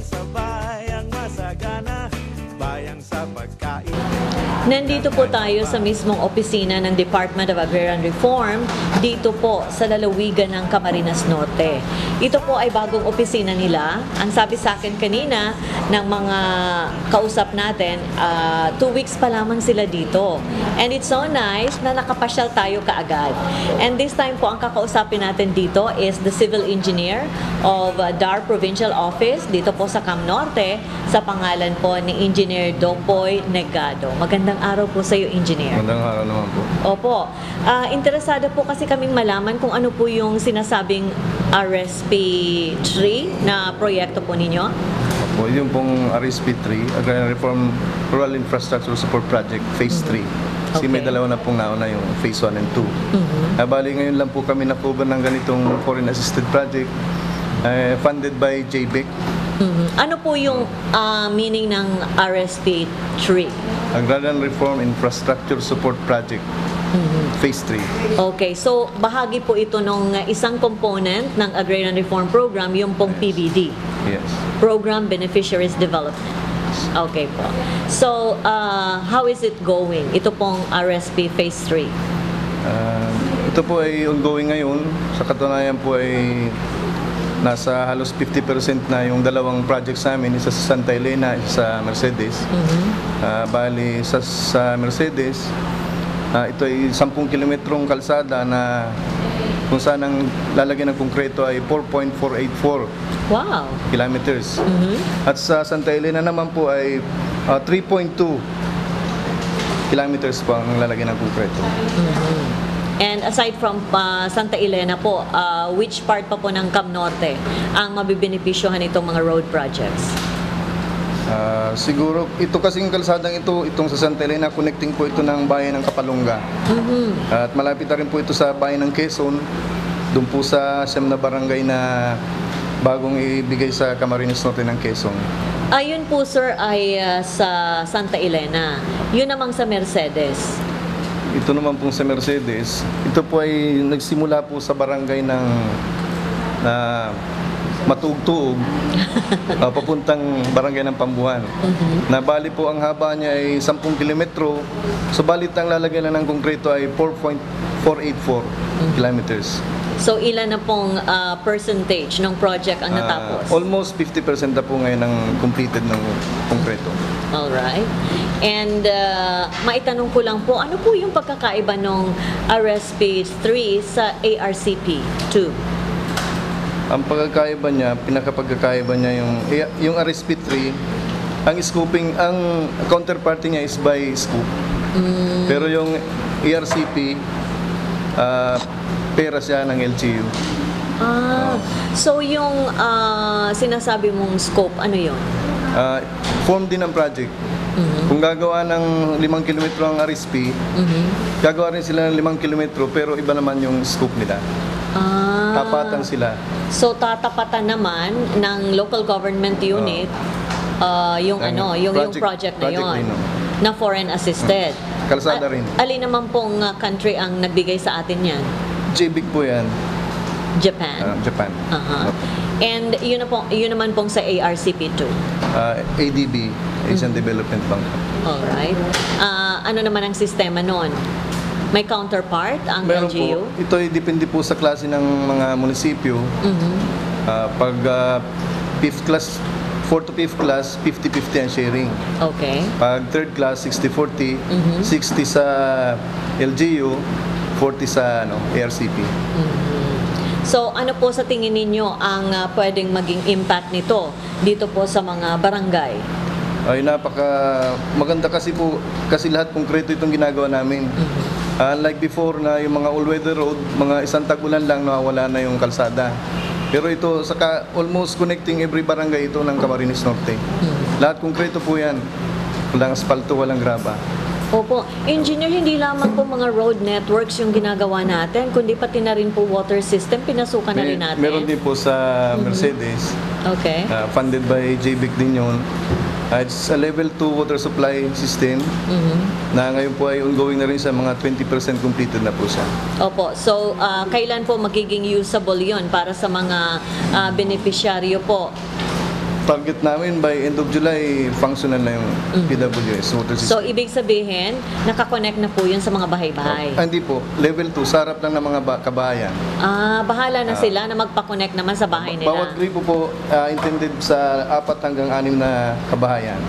sa bayang masagana, bayang sa pagkain. Nandito po tayo sa mismong opisina ng Department of Agrarian Reform, dito po sa lalawigan ng Camarines Norte. Ito po ay bagong opisina nila. Ang sabi sa akin kanina ng mga kausap natin, 2 weeks pa lamang sila dito. And it's so nice na nakapasyal tayo kaagad. And this time po ang kakausapin natin dito is the civil engineer of DAR Provincial Office dito po sa Cam Norte sa pangalan po ni Engineer Dopoy Negado. Magandang araw po sa iyo, Engineer. Magandang araw naman po. Opo. Interesado po kasi kaming malaman kung ano po yung sinasabing RSP 3 na proyekto po ninyo. Opo, yung pong RSP3, Agrarian Reform Rural Infrastructure Support Project, Phase 3. Kasi may Okay. dalawa na pong nauna yung Phase 1 and 2. Bali, ngayon lang po kami na-cover ng ganitong foreign assisted project funded by JBIC. Ano po yung meaning ng RSP 3? Agrarian Reform Infrastructure Support Project, Phase 3. Okay, so bahagi po ito ng isang component ng Agrarian Reform Program, yung pong PBD, Yes. Program Beneficiaries Development. Okay po. So, how is it going? Ito pong RSP Phase 3. Ito po ay ongoing ngayon. Sa katunayan po ay nasa halos 50% na yung dalawang projects namin, isa sa Santa Elena, isa sa Mercedes. Bali, sa Mercedes, ito ay 10 kilometrong kalsada na kung saan ang lalagyan ng konkreto ay 4.484 Wow! kilometers. At sa Santa Elena naman po ay 3.2 kilometers po ang lalagyan ng konkreto. And aside from Santa Elena po, which part pa po ng Cam Norte ang mabibenepisyohan itong mga road projects? Siguro, ito kasing kalsadang ito, itong sa Santa Elena, connecting po ito ng bayan ng Kapalonga. At malapit na rin po ito sa bayan ng Quezon, doon po sa siyam na barangay na bagong ibigay sa Camarines Norte ng Quezon. Ayun po sir ay sa Santa Elena. Yun namang sa Mercedes. Ito naman pong sa Mercedes, ito po ay nagsimula po sa barangay ng Matugtuog, papuntang barangay ng Pambuhan. Na bali po ang haba niya ay 10 kilometro, so balit ang lalagyan na ng konkreto ay 4.484 kilometers. So ilan na pong percentage ng project ang natapos? Almost 50% na po ngayon ang completed ng konkreto. Alright. And maitanong ko lang po, ano po yung pagkakaiba ng RSP 3 sa ARCP 2? Ang pagkakaiba niya, pinakapagkakaiba niya yung RSP3, ang scoping, ang counterparty niya is by scope. Pero yung ARCP, pera siya ng LGU. So yung sinasabi mong scope, ano yun? Form din ang project. Kung gagawa ng 5 kilometro ang RSP, gagawa rin sila ng 5 kilometro, pero iba naman yung scope nila. Tapatan sila. So tatapatan naman ng local government unit yung project na yun na foreign assisted. Kalsada rin. Alin naman pong country ang nagbigay sa atin yan? JBIC po yan. Japan. Japan. And yun naman pong sa ARCP2. ADB, Asian Development Bank. Alright. Ano naman ang sistema nun? May counterpart ang Meron LGU? po. Ito ay depende po sa klase ng mga munisipyo. Pag 5th class, 4th to 5th class, 50-50 ang sharing. Okay. Pag 3rd class, 60-40, 60 sa LGU, 40 sa ARCP. So ano po sa tingin ninyo ang pwedeng maging impact nito dito po sa mga barangay? Ay maganda kasi po, kasi lahat konkreto itong ginagawa namin. Like before na yung mga all-weather road, mga isang tag-ulan lang nawawala na yung kalsada. Pero ito, almost connecting every barangay ito ng Camarines Norte. Lahat konkreto po yan. Walang asfalto, walang graba. Opo. Engineer, hindi lamang po mga road networks yung ginagawa natin, kundi pati na rin po water system, pinasukan na rin natin. Meron din po sa Mercedes. Okay. Funded by JBIC din yun. It's a level 2 water supply system na ngayon po ay ongoing na rin sa mga 20% completed na po siya. Opo. So, kailan po magiging usable yon para sa mga beneficiaryo po? target namin by end of July, functional na yung PWS water So, system. ibig sabihin, nakakonect na po yun sa mga bahay-bahay. Hindi po, level 2, sa harap lang ng mga kabahayan. Bahala na sila na magpa-connect naman sa bahay nila. Bawat gripo po, intended sa 4 hanggang 6 na kabahayan.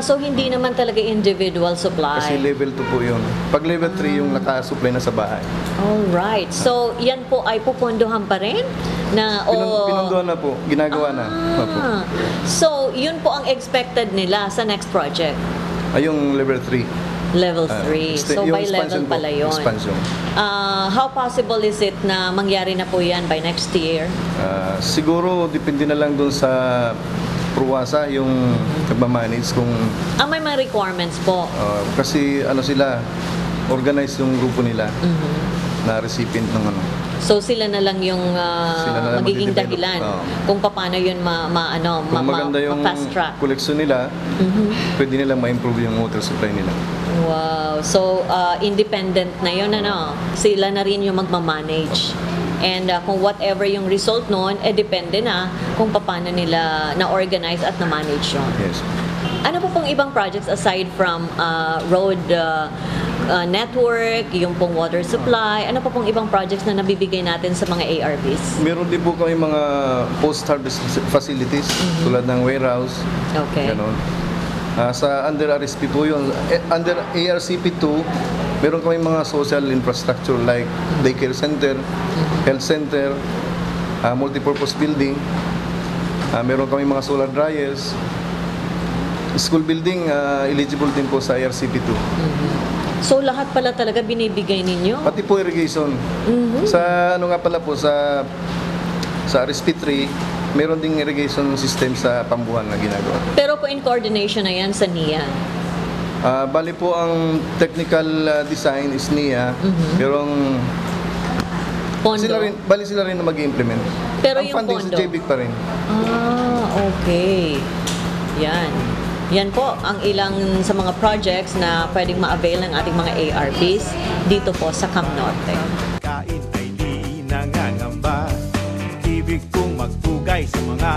So hindi naman talaga individual supply. Kasi level 2 po yun. Pag level 3, yung naka-supply na sa bahay. Alright. So, yan po ay pupondohan pa rin? Na, Pinunduan na po, ginagawa na. Opo. So, yun po ang expected nila sa next project. Yung level 3. Level 3. So, yung by level expansion po, pala yun. expansion. How possible is it na mangyari na po yan by next year? Siguro, depende na lang dun sa Pruwasa, yung nagmamanage kung... May mga requirements po. kasi sila, organized yung grupo nila na recipient ng ano. So sila na lang yung Sila na lang magiging magde-develop. dahilan Oo. kung paano yun Kung maganda yung fast track. collection nila, pwede nilang ma-improve yung water supply nila. Wow. So independent na yun, sila na rin yung magmamanage. And kung whatever yung result noon, depende na kung paano nila na-organize at na-manage yun. Yes. Ano po pong ibang projects aside from road network, yung pong water supply, ano pa pong ibang projects na nabibigay natin sa mga ARBs? Meron din po kami mga post-harvest facilities tulad ng warehouse. Okay. Ganon. Sa under RSP po yun. Under ARCP2, meron kami mga social infrastructure like daycare center, health center, multipurpose building. Meron kami mga solar dryers. School building, eligible din po sa ARCP2. So lahat pala talaga binibigay ninyo? Pati po irrigation. Sa nga pala po, sa RSP3, meron ding irrigation system sa Pambuhan na ginagawa. Pero po in coordination na yan sa NIA? Bali po ang technical design is NIA, pero ang Pondo? sila rin na mag-implement. Pero ang yung funding pondo? sa JBIC pa rin. Okay. Yan. Yan po ang ilang sa mga projects na pwedeng ma-avail ng ating mga ARBs dito po sa Camp Norte. Kain ay di nangangamba. Ibig kong magpugay sa mga